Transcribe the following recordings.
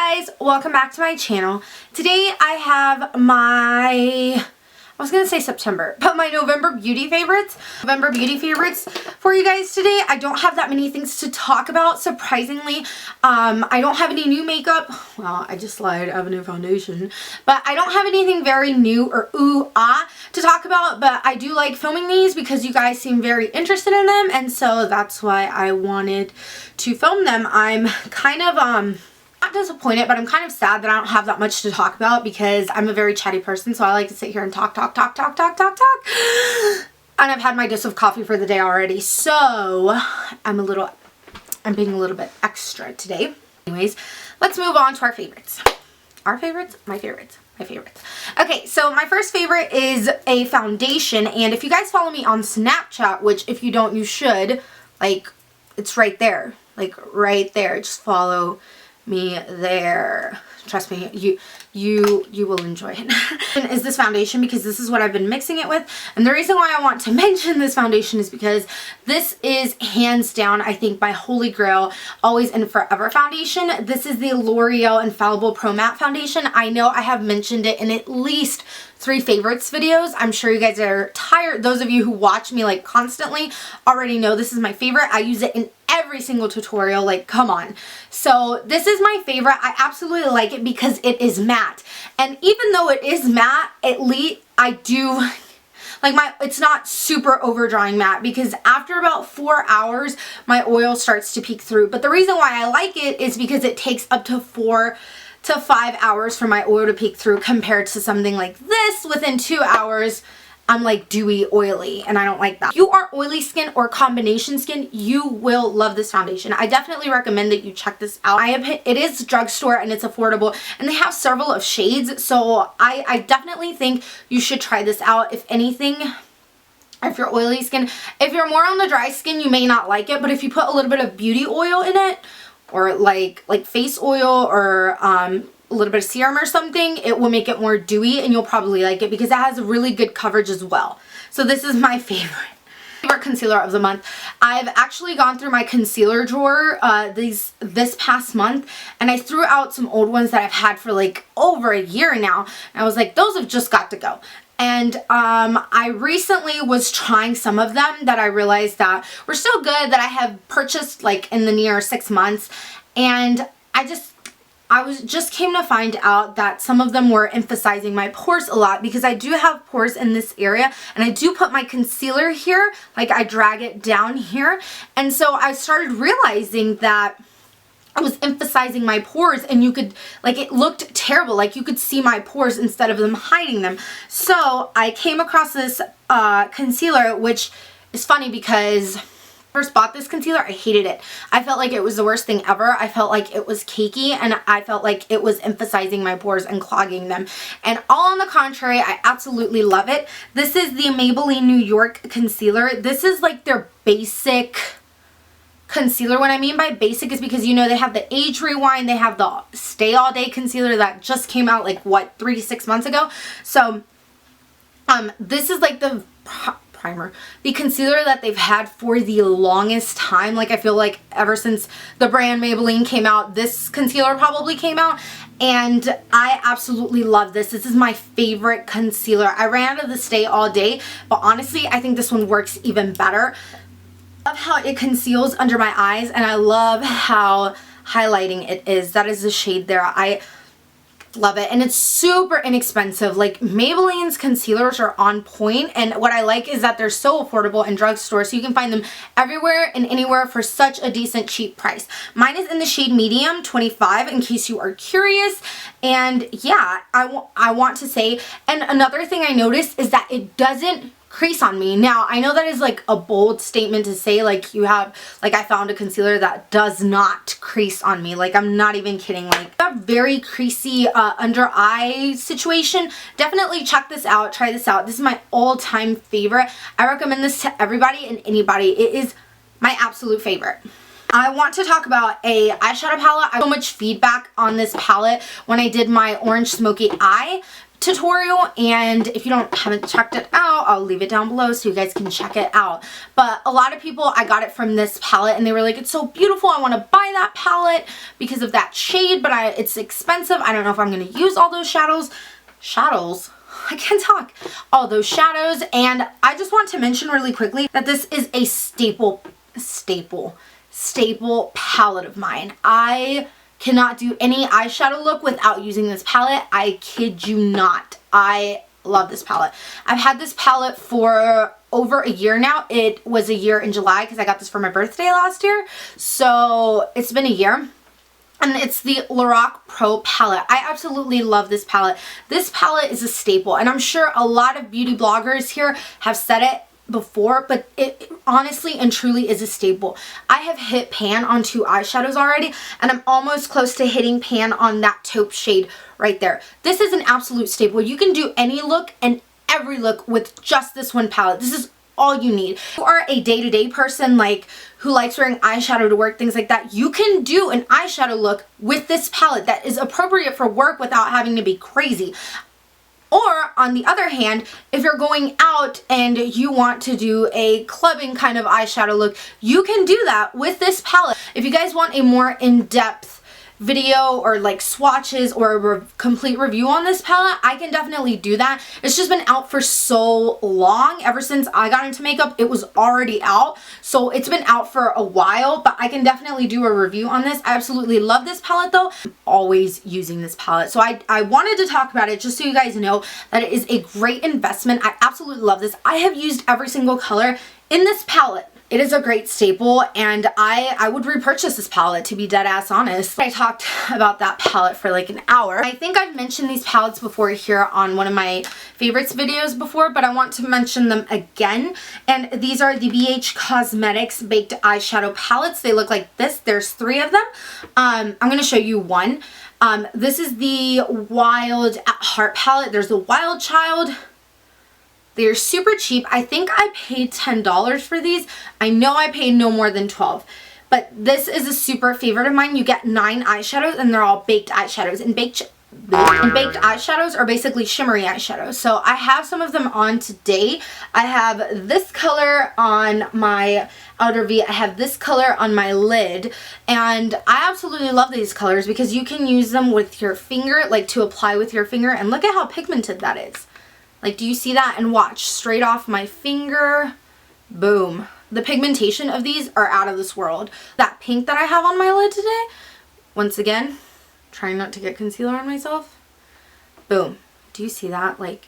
guys, welcome back to my channel. Today I have my, I was gonna say September, but my November beauty favorites. For you guys today. I don't have that many things to talk about, surprisingly. I don't have any new makeup. Well, I just lied, I have a new foundation. But I don't have anything very new or to talk about, but I do like filming these because you guys seem very interested in them, and so that's why I wanted to film them. I'm kind of, not disappointed, but I'm kind of sad that I don't have that much to talk about because I'm a very chatty person, so I like to sit here and talk. And I've had my dose of coffee for the day already, so I'm being a little bit extra today. Anyways, let's move on to our favorites. Our favorites? My favorites. My favorites. Okay, so my first favorite is a foundation, and if you guys follow me on Snapchat, which if you don't, you should, like, it's right there. Like, right there. Just follow me there. Trust me, you will enjoy it. Is this foundation because this is what I've been mixing it with, and the reason why I want to mention this foundation is because this is hands down, I think, my holy grail, always and forever foundation. This is the L'Oreal Infallible Pro Matte Foundation. I know I have mentioned it in at least 3 favorites videos. I'm sure you guys are tired. Those of you who watch me like constantly already know this is my favorite. I use it in every single tutorial, like, come on. So this is my favorite. I absolutely like it because it is matte, and even though it is matte, at least I do like it's not super over drying matte, because after about 4 hours my oil starts to peek through. But the reason why I like it is because it takes up to 4 to 5 hours for my oil to peek through, compared to something like this within 2 hours. I'm like dewy, oily, and I don't like that. If you are oily skin or combination skin, you will love this foundation. I definitely recommend that you check this out. It is drugstore and it's affordable, and they have several of shades, so I definitely think you should try this out. If anything, if you're oily skin, if you're more on the dry skin, you may not like it, but if you put a little bit of beauty oil in it, or like face oil, or a little bit of serum or something, it will make it more dewy, and you'll probably like it because it has really good coverage as well. So this is my favorite concealer of the month. I've actually gone through my concealer drawer this past month, and I threw out some old ones that I've had for like over a year now, and I was like, those have just got to go. And I recently was trying some of them that I realized that were so good that I have purchased like in the near 6 months, and I just came to find out that some of them were emphasizing my pores a lot, because I do have pores in this area, and I do put my concealer here, like I drag it down here, and so I started realizing that I was emphasizing my pores, and you could, like, it looked terrible, like you could see my pores instead of them hiding them. So I came across this concealer, which is funny because first bought this concealer, I hated it. I felt like it was the worst thing ever. I felt like it was cakey, and I felt like it was emphasizing my pores and clogging them. And all on the contrary, I absolutely love it. This is the Maybelline New York concealer. This is like their basic concealer. What I mean by basic is because, you know, they have the Age Rewind, they have the Stay All Day concealer that just came out like, what, 3 to 6 months ago. So this is like the primer, the concealer that they've had for the longest time. Like, I feel like ever since the brand Maybelline came out, this concealer probably came out, and I absolutely love this. This is my favorite concealer. I ran out of the Stay All Day, but honestly I think this one works even better. I love how it conceals under my eyes, and I love how highlighting it is. That is the shade there. I love it, and it's super inexpensive. Like, Maybelline's concealers are on point, and what I like is that they're so affordable in drugstores, so you can find them everywhere and anywhere for such a decent cheap price. Mine is in the shade medium 25, in case you are curious. And yeah, I want to say, and another thing I noticed is that it doesn't crease on me. Now, I know that is like a bold statement to say, like, you have, like, I found a concealer that does not crease on me. Like, I'm not even kidding. Like, a very creasy under eye situation, definitely check this out, try this out. This is my all-time favorite. I recommend this to everybody and anybody. It is my absolute favorite. I want to talk about a eyeshadow palette. I got so much feedback on this palette when I did my Orange Smoky Eye, tutorial, and if you haven't checked it out, I'll leave it down below so you guys can check it out. But a lot of people, I got it from this palette and they were like, it's so beautiful, I want to buy that palette because of that shade, but it's expensive. I don't know if I'm going to use all those shadows, I can't talk, all those shadows. And I just want to mention really quickly that this is a staple palette of mine. I cannot do any eyeshadow look without using this palette. I kid you not. I love this palette. I've had this palette for over a year now. It was a year in July because I got this for my birthday last year. So it's been a year. And it's the Lorac Pro palette. I absolutely love this palette. This palette is a staple. And I'm sure a lot of beauty bloggers here have said it before, but it honestly and truly is a staple. I have hit pan on 2 eyeshadows already, and I'm almost close to hitting pan on that taupe shade right there. This is an absolute staple. You can do any look and every look with just this one palette. This is all you need. If you are a day-to-day person, like who likes wearing eyeshadow to work, things like that, you can do an eyeshadow look with this palette that is appropriate for work without having to be crazy. Or on the other hand, if you're going out and you want to do a clubbing kind of eyeshadow look, you can do that with this palette. If you guys want a more in-depth video or like swatches or a complete review on this palette, I can definitely do that. It's just been out for so long. Ever since I got into makeup, it was already out. So it's been out for a while, but I can definitely do a review on this. I absolutely love this palette though. I'm always using this palette. So I wanted to talk about it just so you guys know that it is a great investment. I absolutely love this. I have used every single color in this palette. It is a great staple, and I would repurchase this palette, to be dead ass honest. I talked about that palette for like an hour. I think I've mentioned these palettes before here on one of my favorites videos before, but I want to mention them again. And these are the BH Cosmetics Baked Eyeshadow Palettes. They look like this. There's 3 of them. I'm going to show you one. This is the Wild at Heart palette. There's the Wild Child. They're super cheap. I think I paid $10 for these. I know I paid no more than $12. But this is a super favorite of mine. You get 9 eyeshadows and they're all baked eyeshadows. And baked eyeshadows are basically shimmery eyeshadows. So I have some of them on today. I have this color on my outer V. I have this color on my lid. And I absolutely love these colors because you can use them with your finger, like to apply with your finger. And look at how pigmented that is. Like, do you see that? And watch, straight off my finger, boom. The pigmentation of these are out of this world. That pink that I have on my lid today, once again, trying not to get concealer on myself, boom. Do you see that? Like,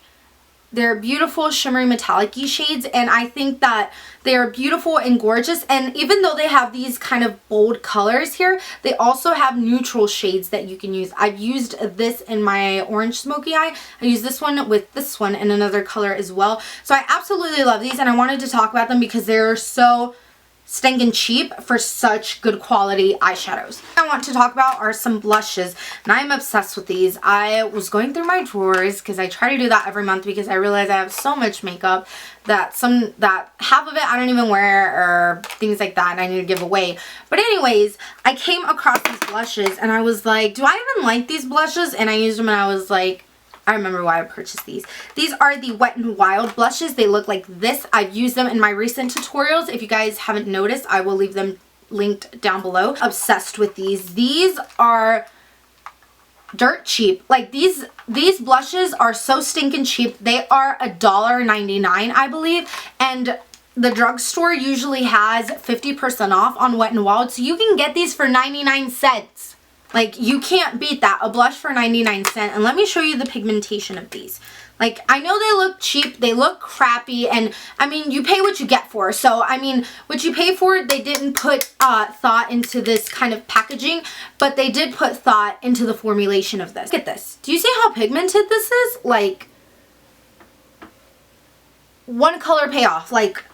they're beautiful shimmery metallic-y shades, and I think that they are beautiful and gorgeous. And even though they have these kind of bold colors here, they also have neutral shades that you can use. I've used this in my orange smoky eye. I use this one with this one in another color as well. So I absolutely love these, and I wanted to talk about them because they're so stinking cheap for such good quality eyeshadows. I want to talk about are some blushes, and I'm obsessed with these. I was going through my drawers because I try to do that every month because I realize I have so much makeup that half of it I don't even wear or things like that, and I need to give away. But anyways, I came across these blushes and I was like, do I even like these blushes? And I used them and I was like, I remember why I purchased these. These are the Wet n Wild blushes. They look like this. I've used them in my recent tutorials. If you guys haven't noticed, I will leave them linked down below. Obsessed with these. These are dirt cheap. Like these blushes are so stinking cheap. They are $1.99, I believe. And the drugstore usually has 50% off on Wet n Wild. So you can get these for 99 cents. Like, you can't beat that. A blush for 99 cents. And let me show you the pigmentation of these. Like, I know they look cheap. They look crappy. And, I mean, you pay what you get for. So, I mean, what you pay for, they didn't put thought into this kind of packaging. But they did put thought into the formulation of this. Look at this. Do you see how pigmented this is? Like, one color payoff. Like,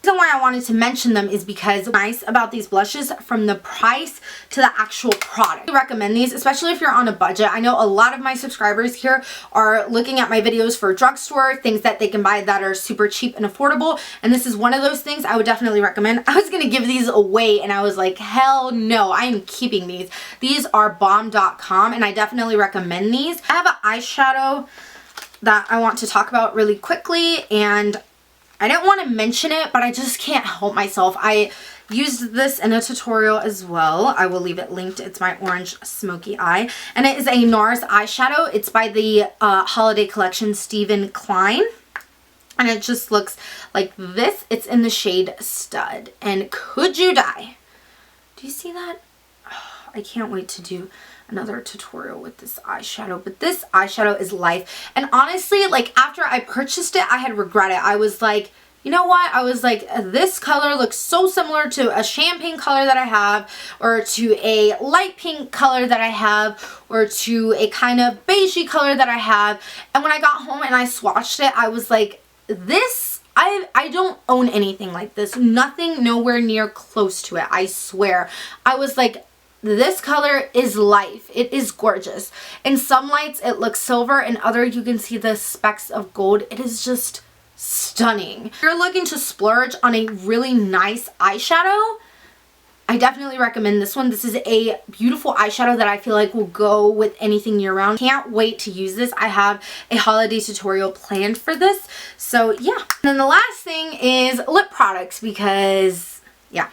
the reason why I wanted to mention them is because what's nice about these blushes, from the price to the actual product. I recommend these, especially if you're on a budget. I know a lot of my subscribers here are looking at my videos for drugstore, things that they can buy that are super cheap and affordable, and this is one of those things I would definitely recommend. I was going to give these away and I was like, hell no, I am keeping these. These are bomb.com and I definitely recommend these. I have an eyeshadow that I want to talk about really quickly, and I didn't want to mention it, but I just can't help myself. I used this in a tutorial as well. I will leave it linked. It's my orange smoky eye, and it is a NARS eyeshadow. It's by the holiday collection Stephen Klein, and it just looks like this. It's in the shade Stud, and could you die? Do you see that? Oh, I can't wait to do another tutorial with this eyeshadow, but this eyeshadow is life. And honestly, like, after I purchased it, I had regret it. I was like, you know what? I was like, this color looks so similar to a champagne color that I have, or to a light pink color that I have, or to a kind of beigey color that I have. And when I got home and I swatched it, I was like, this, I don't own anything like this. Nothing nowhere near close to it, I swear. I was like, this color is life. It is gorgeous. In some lights it looks silver, in other you can see the specks of gold. It is just stunning. If you're looking to splurge on a really nice eyeshadow, I definitely recommend this one. This is a beautiful eyeshadow that I feel like will go with anything year round. Can't wait to use this. I have a holiday tutorial planned for this. So yeah. And then the last thing is lip products, because yeah.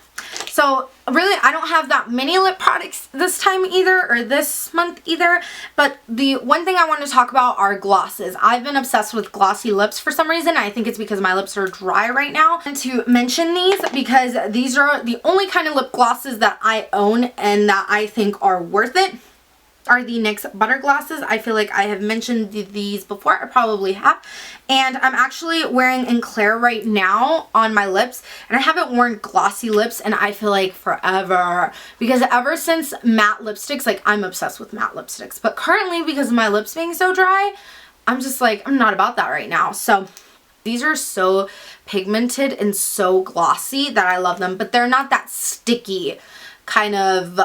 So really, I don't have that many lip products this time either, or this month either, but the one thing I want to talk about are glosses. I've been obsessed with glossy lips for some reason. I think it's because my lips are dry right now. And to mention these, because these are the only kind of lip glosses that I own and that I think are worth it, are the NYX Butter Glosses. I feel like I have mentioned these before. I probably have. And I'm actually wearing Eclair right now on my lips. And I haven't worn glossy lips and I feel like forever. Because ever since matte lipsticks, like, I'm obsessed with matte lipsticks. But currently, because of my lips being so dry, I'm just like, I'm not about that right now. So these are so pigmented and so glossy that I love them. But they're not that sticky kind of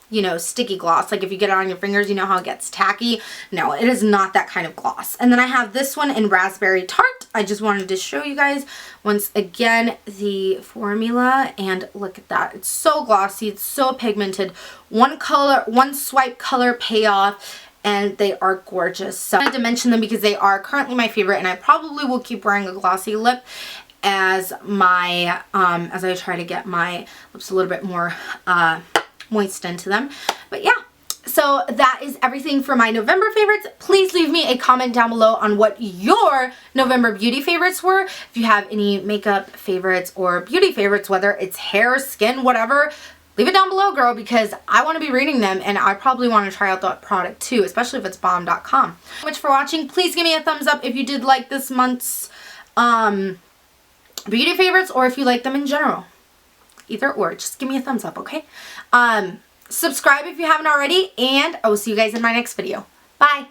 you know, sticky gloss. Like if you get it on your fingers, you know how it gets tacky? No, it is not that kind of gloss. And then I have this one in Raspberry Tart. I just wanted to show you guys once again the formula, and look at that. It's so glossy, it's so pigmented. One color, one swipe color payoff, and they are gorgeous. So I wanted to mention them because they are currently my favorite, and I probably will keep wearing a glossy lip as my as I try to get my lips a little bit more moist into them. But yeah, so that is everything for my November favorites. Please leave me a comment down below on what your November beauty favorites were. If you have any makeup favorites or beauty favorites, whether it's hair, skin, whatever, leave it down below, girl, because I want to be reading them, and I probably want to try out that product too, especially if it's bomb.com. Thank you so much for watching. Please give me a thumbs up if you did like this month's beauty favorites, or if you like them in general. Either or, just give me a thumbs up, okay? Subscribe if you haven't already, and I will see you guys in my next video. Bye!